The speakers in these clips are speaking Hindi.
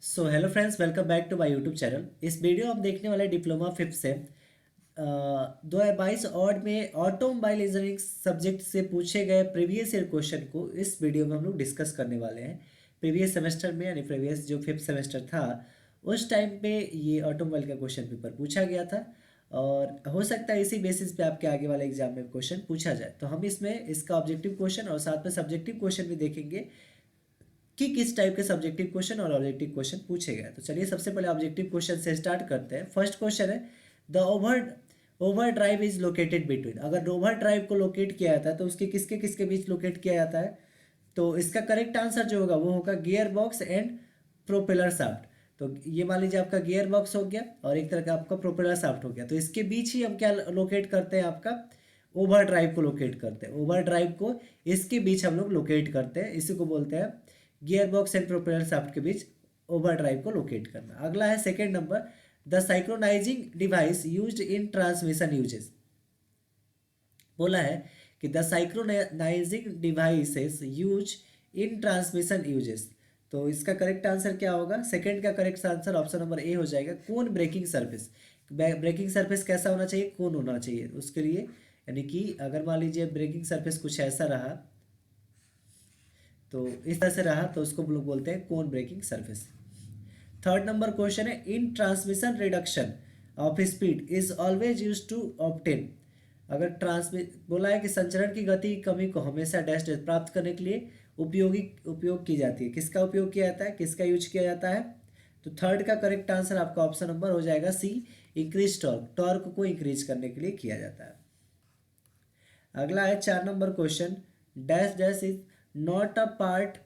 So hello friends, welcome back to my YouTube channel. इस वीडियो आप देखने वाले डिप्लोमा फिफ्थ से 2022 ऑड में ऑटोमोबाइल इंजीनियरिंग सब्जेक्ट से पूछे गए प्रीवियस ईयर क्वेश्चन को इस वीडियो में हम लोग डिस्कस करने वाले हैं। प्रीवियस सेमेस्टर में यानी प्रीवियस जो फिफ्थ सेमेस्टर था उस टाइम पे ये ऑटोमोबाइल का क्वेश्चन पेपर पूछा गया था और हो सकता है इसी बेसिस पे आपके आगे वाले एग्जाम में क्वेश्चन पूछा जाए। तो हम इसमें इसका ऑब्जेक्टिव क्वेश्चन और साथ में सब्जेक्टिव क्वेश्चन भी देखेंगे कि किस टाइप के सब्जेक्टिव क्वेश्चन और ऑब्जेक्टिव क्वेश्चन पूछे गए। तो चलिए सबसे पहले ऑब्जेक्टिव क्वेश्चन से स्टार्ट करते हैं। फर्स्ट क्वेश्चन है the over drive is located between. अगर ओवर ड्राइव को लोकेट किया जाता है तो उसके किसके किसके बीच लोकेट किया जाता है। तो इसका करेक्ट आंसर जो होगा वो होगा gear box and propeller shaft. तो ये मान लीजिए आपका गियर बॉक्स हो गया और एक तरह का आपका प्रोपेलर शाफ्ट हो गया। तो इसके बीच ही हम क्या लोकेट करते हैं, आपका ओवर ड्राइव को लोकेट करते हैं। ओवर ड्राइव को इसके बीच हम लोग लोकेट करते हैं, इसी को बोलते हैं gearbox and propeller shaft के बीच ओवर ड्राइव को लोकेट करना। अगला है second number the synchronising device used in transmission uses. बोला है कि the synchronising devices use in transmission uses. तो इसका करेक्ट आंसर क्या होगा? सेकंड का correct answer option number A हो जाएगा, cone breaking surface. Braking surface कैसा होना चाहिए? कोन होना चाहिए उसके लिए। यानी कि अगर मान लीजिए ब्रेकिंग सरफेस कुछ ऐसा रहा, तो इस तरह से रहा तो उसको हम लोग बोलते हैं cone breaking surface. Third number question है in transmission reduction of speed is always use to obtain. अगर ट्रांसमिट बोला है कि संचरण की गति की कमी को हमेशा डैश डैश प्राप्त करने के लिए उपयोग की जाती है। किसका उपयोग किया जाता है, किसका यूज किया जाता है? तो थर्ड का करेक्ट आंसर आपका ऑप्शन नंबर हो जाएगा सी, इंक्रीज टॉर्क। टॉर्क को इंक्रीज करने के लिए किया जाता है। अगला है चार number question dash dash is not a part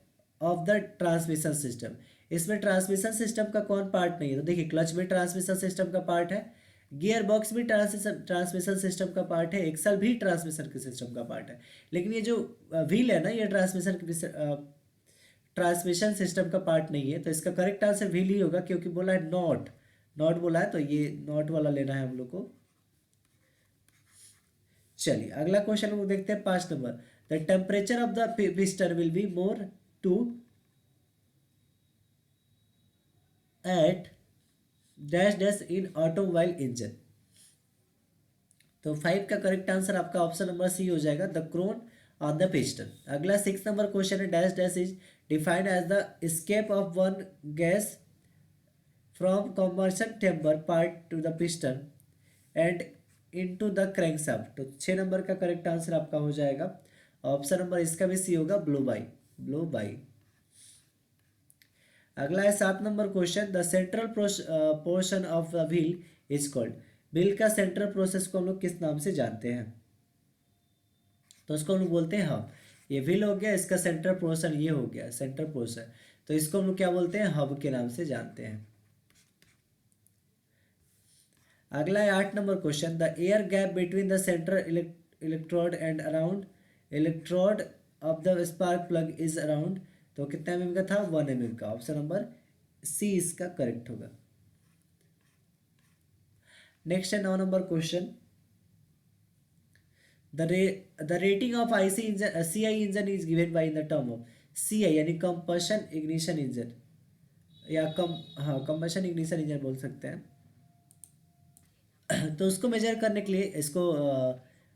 of the transmission system. इसमें ट्रांसमिशन सिस्टम का कौन पार्ट नहीं है? तो देखिए क्लच भी ट्रांसमिशन सिस्टम का पार्ट है, गियर बॉक्स भी ट्रांसमिशन सिस्टम का पार्ट है, एक्सल भी ट्रांसमिशन के सिस्टम का पार्ट है। लेकिन ये जो व्हील है ना, ये ट्रांसमिशन सिस्टम का पार्ट नहीं है। तो इसका करेक्ट आंसर व्हील ही होगा, क्योंकि बोला है नॉट। नॉट बोला है तो ये नॉट वाला लेना है हम लोग को। चलिए अगला क्वेश्चन हम लोग देखते हैं, पांच नंबर the temperature of the piston will be more to at dash dash in automobile engine. तो फाइव का करेक्ट आंसर आपका ऑप्शन नंबर सी हो जाएगा, the crown on the piston. अगला सिक्स नंबर क्वेश्चन है dash dash is defined as the escape of one gas from combustion chamber past to the piston and into the crankshaft. तो छः नंबर का करेक्ट आंसर आपका हो जाएगा ऑप्शन नंबर इसका भी सी होगा, ब्लो बाई। Blow by. अगला है सात number question the central portion of the wheel is called. Wheel का सेंट्रल प्रोसेस को हम लोग किस नाम से जानते हैं? तो उसको हम लोग बोलते हैं हब। ये व्हील हो गया, इसका सेंट्रल पोर्शन ये हो गया सेंट्रल पोर्शन, तो इसको हम लोग क्या बोलते हैं? हब के नाम से जानते हैं। अगला है आठ number question the air gap between the central electrode and around electrode of the spark plug is around. तो कितना mm का था? 1 mm का। ऑप्शन नंबर सी इसका करेक्ट होगा। नेक्स्ट है नौ number question the rating of IC engine C I engine is given by in the term of C I, यानी कंबशन इग्निशन इंजन या कंबशन इग्निशन इंजन बोल सकते हैं। तो उसको मेजर करने के लिए, इसको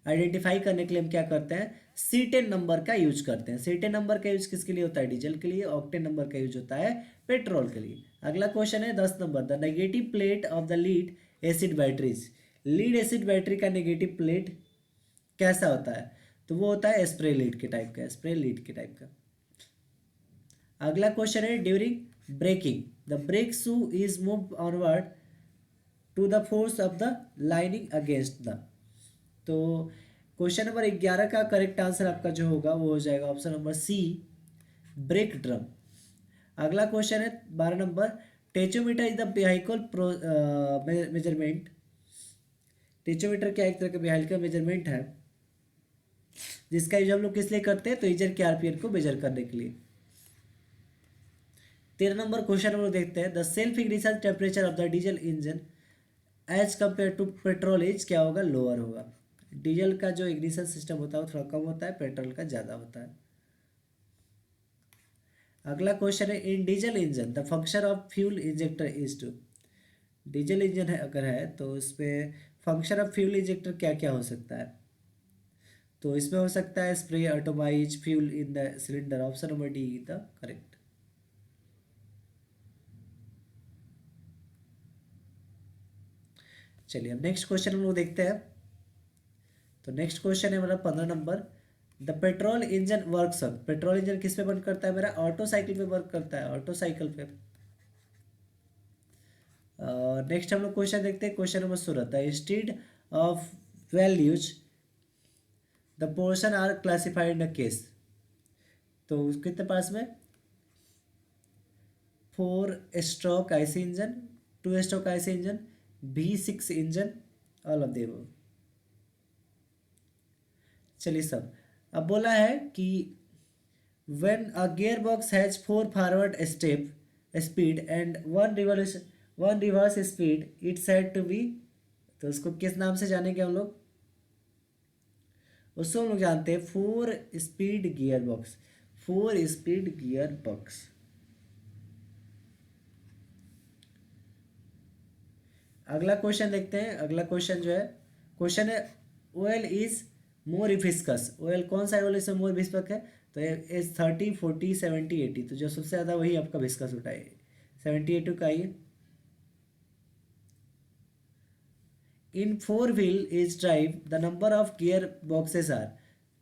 आइडेंटिफाई करने के लिए हम क्या करते हैं? C10 नंबर का यूज करते हैं। C10 नंबर का यूज किसके लिए होता है? डीजल के लिए। ऑक्टेन नंबर का यूज होता है पेट्रोल के लिए। अगला क्वेश्चन है 10 number the negative plate of the lead acid batteries. Lead acid battery का नेगेटिव प्लेट कैसा होता है? तो वो होता है स्प्रे लीड के टाइप का, स्प्रे लीड के टाइप का। अगला क्वेश्चन है during braking the brake shoe is move onward to the force of the lining against the. तो क्वेश्चन नंबर 11 का करेक्ट आंसर आपका जो होगा वो हो जाएगा option number C, brake drum. अगला क्वेश्चन है 12 number tachometer is the vehicle measurement. Tachometer क्या एक तरह का व्हीकल मेजरमेंट है जिसका यूज हम लोग किस लिए करते हैं? तो इंजन के आरपीएम को मेजर करने के लिए। 13 नंबर क्वेश्चन हम लोग देखते हैं the self ignition temperature of the diesel engine as compare to petrol is क्या होगा? लोअर होगा। डीजल का जो इग्निशन सिस्टम होता है वो थोड़ा कम होता है, पेट्रोल का ज़्यादा होता है। अगला क्वेश्चन है, in diesel engine the function of fuel injector is to. Diesel engine है अगर है तो इसमें फंक्शन ऑफ फ्यूल इंजेक्टर क्या क्या हो सकता है? तो इसमें हो सकता है spray automised fuel in the cylinder, option number D the correct. चलिए अब नेक्स्ट क्वेश्चन हम लोग देखते हैं। तो नेक्स्ट क्वेश्चन है मेरा 15 number, the petrol engine works on. Petrol engine किस पे वर्क करता है मेरा? ऑटो साइकिल पे वर्क करता है, ऑटो साइकिल पे। नेक्स्ट हम लोग क्वेश्चन देखते हैं, question number 16, the instead of values the portion are classified in case. तो कितने पास में? 4 stroke IC engine, 2 stroke IC engine, V6 engine, all of देव। चलिए सब, अब बोला है कि when a gearbox has 4 forward step speed and one reverse speed it's said to be। तो उसको किस नाम से जानेंगे हम लोग? उसको हम लोग जानते हैं 4 speed gear box, 4 speed gear box. अगला क्वेश्चन देखते हैं। अगला क्वेश्चन जो है, क्वेश्चन है oil is more viscous. Oil कौन सा ओएल इसमें मोर विस्कस है? तो एज 30 40 70 80, तो जो सबसे ज़्यादा वही आपका विस्कस होता है, 70 80 का ही। In 4 wheel is drive the number of gear boxes are.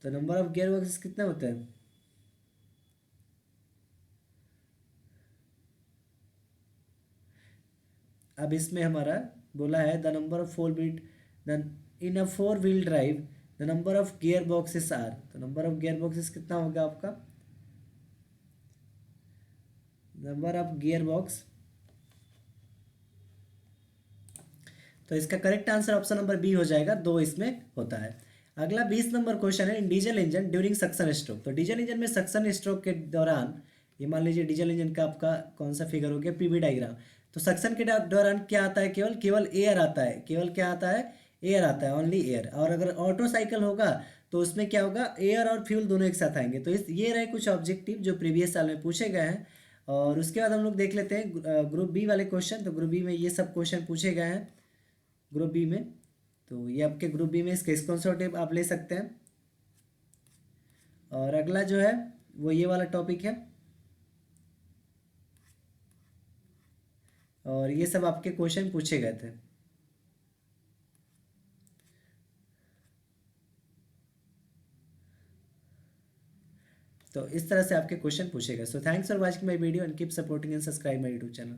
तो नंबर ऑफ गियर बॉक्सेस कितने होते हैं? अब इसमें हमारा बोला है the number of 4 wheel, the in a 4 wheel drive the number of gear boxes are. तो नंबर ऑफ गियर बॉक्सेस कितना होगा आपका? नंबर ऑफ गियर बॉक्स, तो इसका correct answer option number B हो जाएगा, 2 इसमें होता है। अगला 20 नंबर क्वेश्चन है, in diesel engine during suction stroke. तो डीजल इंजन में सक्शन स्ट्रोक के दौरान, ये मान लीजिए डीजल इंजन का आपका कौन सा फिगर हो गया, पीवी डायग्राम। तो सक्शन के दौरान क्या आता है? केवल केवल एयर आता है। केवल क्या आता है? एयर आता है, ओनली एयर। और अगर ऑटो साइकिल होगा तो उसमें क्या होगा? एयर और फ्यूल दोनों एक साथ आएंगे। तो इस ये रहे कुछ ऑब्जेक्टिव जो प्रीवियस साल में पूछे गए हैं। और उसके बाद हम लोग देख लेते हैं ग्रुप बी वाले क्वेश्चन। तो ग्रुप बी में ये सब क्वेश्चन पूछे गए हैं ग्रुप बी में। तो ये आपके ग्रुप बी में इसके स्क्रीनशॉट आप ले सकते हैं। और अगला जो है वो ये वाला टॉपिक है, और ये सब आपके क्वेश्चन पूछे गए थे। तो इस तरह से आपके क्वेश्चन पूछे गए। So thanks for watching my video and keep supporting and subscribe my YouTube channel.